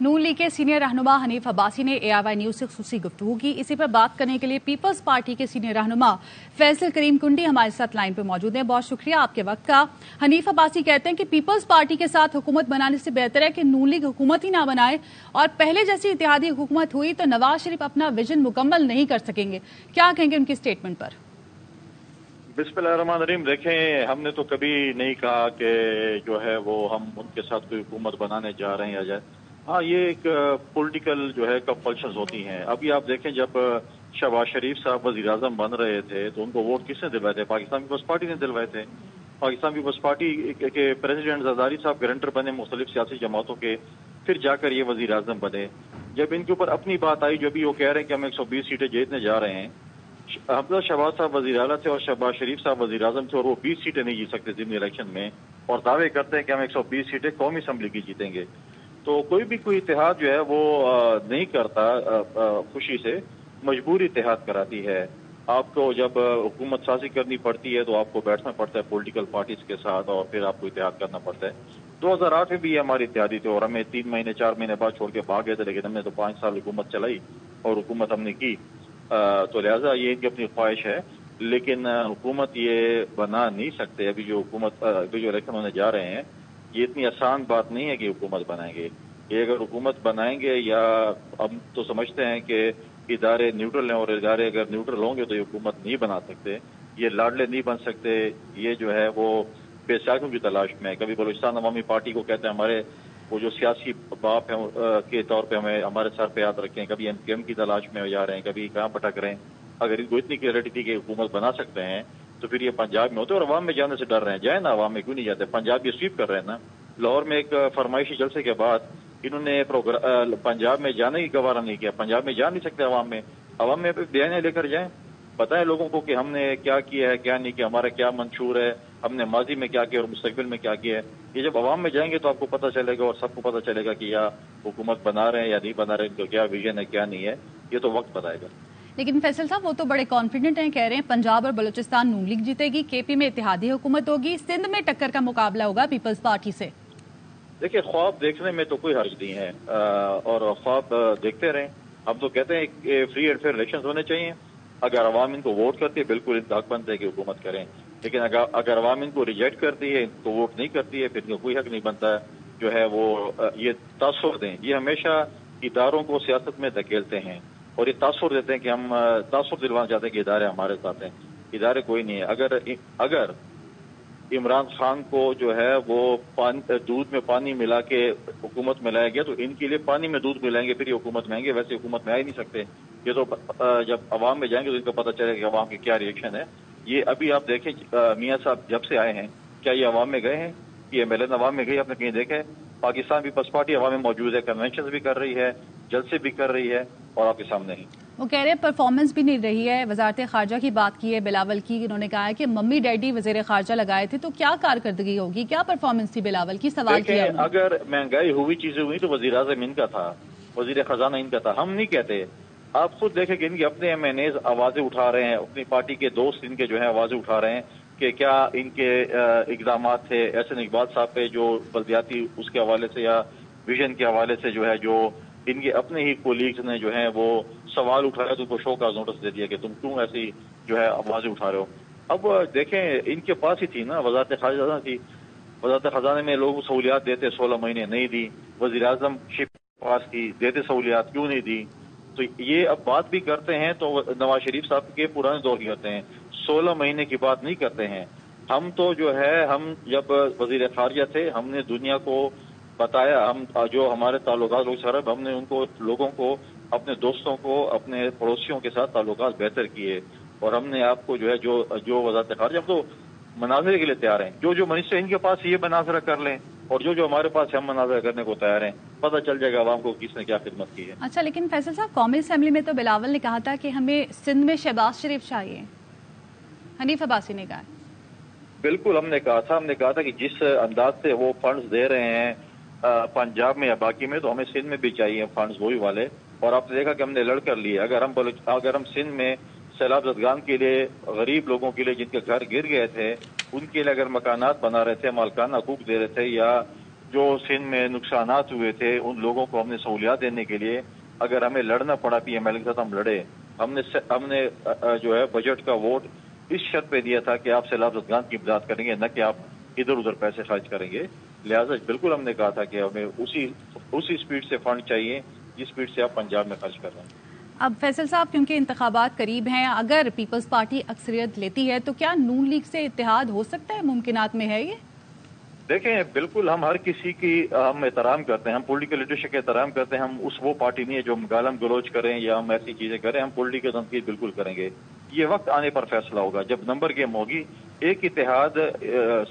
नून league के senior रहनुमा हनीफ अब्बासी ने AIY न्यूज से खुसूसी गुफ्तगू की। इसी पर बात करने के लिए पीपल्स पार्टी के सीनियर रहनुमा फैसल करीम कुंडी हमारे साथ लाइन पर मौजूद हैं। बहुत शुक्रिया आपके वक्त का। हनीफ अब्बासी कहते हैं कि पीपल्स पार्टी के साथ हुकूमत बनाने से बेहतर है कि नून लीग हुकूमत ही ना बनाए, और पहले जैसी इत्तेहादी हुकूमत हुई तो नवाज शरीफ अपना विजन मुकम्मल नहीं कर सकेंगे। क्या कहेंगे उनकी स्टेटमेंट पर? बिस्मिल्लाहिर्रहमानिर्रहीम। देखें, हमने तो कभी नहीं कहा कि जो है वो हम उनके साथ कोई हुकूमत बनाने जा रहे हैं या जाए। हाँ, ये एक पॉलिटिकल जो है कंपल्शंस होती हैं। अभी आप देखें, जब शहबाज शरीफ साहब वज़ीर आज़म बन रहे थे तो उनको वोट किसने दिलवाए थे? पाकिस्तान पीपल्स पार्टी ने दिलवाए थे। पाकिस्तान पीपल्स पार्टी के प्रेसिडेंट ज़रदारी साहब गारंटर बने मुख्तलिफ सियासी जमातों के, फिर जाकर ये वज़ीर आज़म बने। जब इनके ऊपर अपनी बात आई, जो भी वो कह रहे हैं कि हम 120 सीटें जीतने जा रहे हैं, हमजा शहबाज साहब वज़ीर आला थे और शहबाज शरीफ साहब वज़ीर आज़म थे, और वो 20 सीटें नहीं जीत सकते ज़िमनी इलेक्शन में, और दावे करते हैं कि हम 120 सीटें कौमी असम्बली की जीतेंगे। तो कोई इत्तेहाद जो है वो नहीं करता खुशी से, मजबूरी इत्तेहाद कराती है। आपको जब हुकूमत साजी करनी पड़ती है तो आपको बैठना पड़ता है पॉलिटिकल पार्टीज के साथ, और फिर आपको इत्तेहाद करना पड़ता है। 2008 में भी हमारी इत्तेहादी थी और हमें 3 महीने 4 महीने बाद छोड़ के भाग गए थे, लेकिन हमने तो 5 साल हुकूमत चलाई और हुकूमत हमने की। तो लिहाजा ये इनकी अपनी ख्वाहिश है, लेकिन हुकूमत ये बना नहीं सकते। अभी जो इलेक्शन होने जा रहे हैं, ये इतनी आसान बात नहीं है कि हुकूमत बनाएंगे। ये अगर हुकूमत बनाएंगे, या हम तो समझते हैं कि इदारे न्यूट्रल हैं, और इदारे अगर न्यूट्रल होंगे तो ये हुकूमत नहीं बना सकते। ये लाडले नहीं बन सकते। ये जो है वो बेसाखों की तलाश में है। कभी बलूचिस्तान अवामी पार्टी को कहते हैं हमारे वो जो सियासी बाप हैं के तौर पे हमें हमारे सर पे याद रखें। कभी MKM की तलाश में जा रहे हैं, कभी कहाँ भटक रहे हैं। अगर इनको इतनी क्लियरिटी थी कि हुकूमत बना सकते हैं तो फिर ये पंजाब में होते, और अवाम में जाने से डर रहे हैं। जाए ना, अवाम में क्यों नहीं जाते? पंजाब ये स्वीप कर रहे हैं ना। लाहौर में एक फरमाइशी जलसे के बाद इन्होंने पंजाब में जाने की गवारा नहीं किया। पंजाब में जा नहीं सकते अवाम में बयान लेकर जाएं, बताएं लोगों को कि हमने क्या किया है, क्या नहीं किया, हमारा क्या मंशूर है, हमने माजी में क्या किया और मुस्तकबिल में क्या किया है। ये जब अवाम में जाएंगे तो आपको पता चलेगा, और सबको पता चलेगा कि या हुकूमत बना रहे हैं या नहीं बना रहे हैं, क्या विजन है क्या नहीं है, ये तो वक्त बताएगा। लेकिन फैसल साहब, वो तो बड़े कॉन्फिडेंट हैं, कह रहे हैं पंजाब और बलूचिस्तान नून लीग जीतेगी, KP में इत्तेहादी हुकूमत होगी, सिंध में टक्कर का मुकाबला होगा पीपल्स पार्टी से। देखिए, ख्वाब देखने में तो कोई हर्ज नहीं है, और ख्वाब देखते रहें। हम तो कहते हैं कि फ्री एंड फेयर इलेक्शन होने चाहिए। अगर अवाम इनको वोट करती है, बिल्कुल इनका हक बनता है कि हुकूमत करें, लेकिन अगर अवाम इनको रिजेक्ट करती है, इनको वोट नहीं करती है, फिर इनको कोई हक नहीं बनता जो है वो ये तासुर दें। ये हमेशा इदारों को सियासत में धकेलते हैं और ये तासुर देते हैं कि हम तासुर दिलवाना चाहते हैं कि इदारे हमारे साथ हैं। इदारे कोई नहीं है। अगर इमरान खान को जो है वो दूध में पानी मिला के हुकूमत में लाया गया, तो इनके लिए पानी में दूध मिलाएंगे फिर ये हुकूमत में आएंगे। वैसे हुकूमत में आ ही नहीं सकते। ये तो जब अवाम में जाएंगे तो इनको पता चलेगा कि अवाम के क्या रिएक्शन है। ये अभी आप देखें, मियाँ साहब जब से आए हैं, क्या ये अवाम में गए हैं? ये MLN अवाम में गई? आपने कहीं देखे? पाकिस्तान पीपल्स पार्टी अवाम में मौजूद है, कन्वेंशन भी कर रही है, जलसे भी कर रही है, और आपके सामने ही। वो कह रहे हैं परफॉर्मेंस भी नहीं रही है। वजारत खारजा की बात की है बिलावल की, उन्होंने कहा है कि मम्मी डैडी वजीर खारजा लगाए थे, तो क्या कारकर्दगी होगी, क्या परफॉर्मेंस थी बिलावल की? सवाल किया। अगर महंगाई हुई, चीजें हुई, तो वजीर आजम इनका था, वजीर खजाना इनका था। हम नहीं कहते। आप खुद देखें कि इनके अपने MNAs आवाजें उठा रहे हैं, अपनी पार्टी के दोस्त इनके जो है आवाजें उठा रहे हैं कि क्या इनके इकदाम थे एहसन इकबाल साहब पे जो बल्दियाती उसके हवाले से या विजन के हवाले से जो है, जो इनके अपने ही कोलीग्स ने जो है वो सवाल उठाया, तो उनको शो का नोटिस दे दिया कि तुम क्यों ऐसी जो है आवाजें उठा रहे हो। अब देखें, इनके पास ही थी ना वजारत खारजा थी। वजारत खजाने में लोगों को सहूलियात देते 16 महीने नहीं दी। वजीर आजम शिप पास की देते सहूलियात, क्यों नहीं दी? तो ये अब बात भी करते हैं तो नवाज शरीफ साहब के पुराने दौर की करते हैं, 16 महीने की बात नहीं करते हैं। हम तो जो है, हम जब वजीर खारजा थे, हमने दुनिया को बताया, हम जो हमारे ताल्लुकात लोग सरब, हमने उनको लोगों को, अपने दोस्तों को, अपने पड़ोसियों के साथ ताल्लुकात बेहतर किए, और हमने आपको जो है जो वजारत खारजा, हम तो मनाजरे के लिए तैयार हैं। जो मनीषा इनके पास ये मनाजरा कर लें, और जो हमारे पास हम मनाजरा करने को तैयार हैं। पता चल जाएगा आवाम को किसने क्या खिदमत की है। अच्छा, लेकिन फैसल साहब, कौमी असेंबली में तो बिलावल ने कहा था कि हमें सिंध में शहबाज शरीफ चाहिए, हनीफ अब्बासी ने कहा। बिल्कुल हमने कहा था कि जिस अंदाज से वो फंड्स दे रहे हैं पंजाब में या बाकी में, तो हमें सिंध में भी चाहिए फंड्स वही वाले। और आपने देखा कि हमने लड़कर लिए। अगर हम सिंध में सैलाब ज़दगान के लिए, गरीब लोगों के लिए जिनके घर गिर गए थे, उनके लिए अगर मकानात बना रहे थे, मालकाना हकूक दे रहे थे, या جو سندھ میں نقصانات ہوئے تھے ان لوگوں کو ہم نے سہولیات دینے کے لیے اگر ہمیں لڑنا پڑا پی ایم ایل کے ساتھ ہم لڑے. ہم نے جو ہے بجٹ کا ووٹ اس شرط پہ دیا تھا کہ آپ سیلاب زدگان کی امداد کریں گے، نہ کہ آپ ادھر ادھر پیسے خرچ کریں گے. لہٰذا بالکل ہم نے کہا تھا کہ ہمیں اسی اسپیڈ سے فنڈ چاہیے جس اسپیڈ سے آپ پنجاب میں خرچ کر رہے ہیں. اب فیصل صاحب، کیونکہ انتخابات قریب ہیں، اگر پیپلز پارٹی اکثریت لیتی ہے تو کیا نون لیگ سے اتحاد ہو سکتا ہے؟ ممکنات میں ہے یہ؟ دیکھیں، بالکل ہم ہر کسی کی ہم احترام کرتے ہیں، ہم پولیٹیکل لیڈرشپ کا احترام کرتے ہیں. ہم وہ پارٹی نہیں ہے جو گالم گلوچ کریں یا ہم ایسی چیزیں کریں. ہم پولیٹیکل تنقید بالکل کریں گے. یہ وقت آنے پر فیصلہ ہوگا جب نمبر گیم ہوگی. ایک اتحاد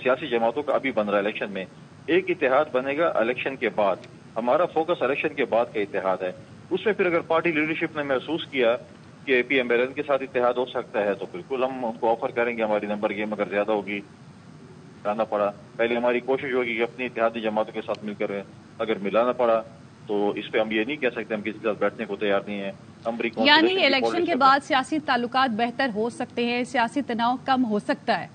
سیاسی جماعتوں کا ابھی بن رہا ہے الیکشن میں، ایک اتحاد بنے گا الیکشن کے بعد. ہمارا فوکس الیکشن کے بعد کا اتحاد ہے. اس میں پھر اگر پارٹی لیڈرشپ نے محسوس کیا کہ پی ایم ایل این کے ساتھ اتحاد ہو سکتا ہے تو بالکل ہم ان کو آفر کریں گے. ہماری نمبر گیم اگر زیادہ ہوگی ملانا پڑا، پہلے ہماری کوشش ہوگی کہ اپنی اتحادی جماعتوں کے ساتھ مل کر اگر ملانا پڑا تو اس پہ ہم یہ نہیں کہہ سکتے ہم کسی کے ساتھ بیٹھنے کو تیار نہیں ہیں. یعنی الیکشن کے بعد سیاسی تعلقات بہتر ہو سکتے ہیں، سیاسی تناؤ کم ہو سکتا ہے.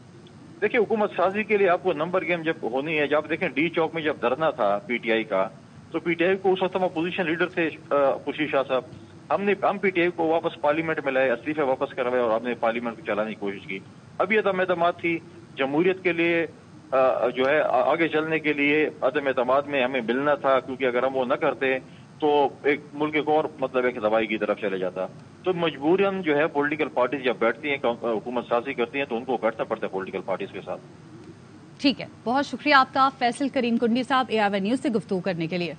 دیکھیں، حکومت سازی کے لیے آپ کو نمبر گیم جب ہونی ہے، جب دیکھیں ڈی چوک میں جب دھرنا تھا پی ٹی آئی کا، تو پی ٹی آئی کو اس وقت ہم اپوزیشن لیڈر تھے خورشید شاہ صاحب. ہم پی ٹی آئی کو واپس پارلیمنٹ میں لائے، استعفے واپس کروائے اور ہم نے پارلیمنٹ کو چلانے کی کوشش کی. ابھی عدم اعتماد تھی جمہوریت کے لیے، جو ہے آگے چلنے کے لیے عدم اعتماد میں ہمیں ملنا تھا، کیونکہ اگر ہم وہ نہ کرتے تو ایک ملک ایک اور مطلب ایک دبائی کی طرف چلے جاتا. تو مجبوراً جو ہے پولیٹیکل پارٹیز جب بیٹھتی ہیں، حکومت سازی کرتی ہیں، تو ان کو بیٹھنا پڑتا ہے پولیٹیکل پارٹیز کے ساتھ. ٹھیک ہے، بہت شکریہ آپ کا فیصل کریم کنڈی صاحب، AIY نیوز سے گفتگو کرنے کے لیے.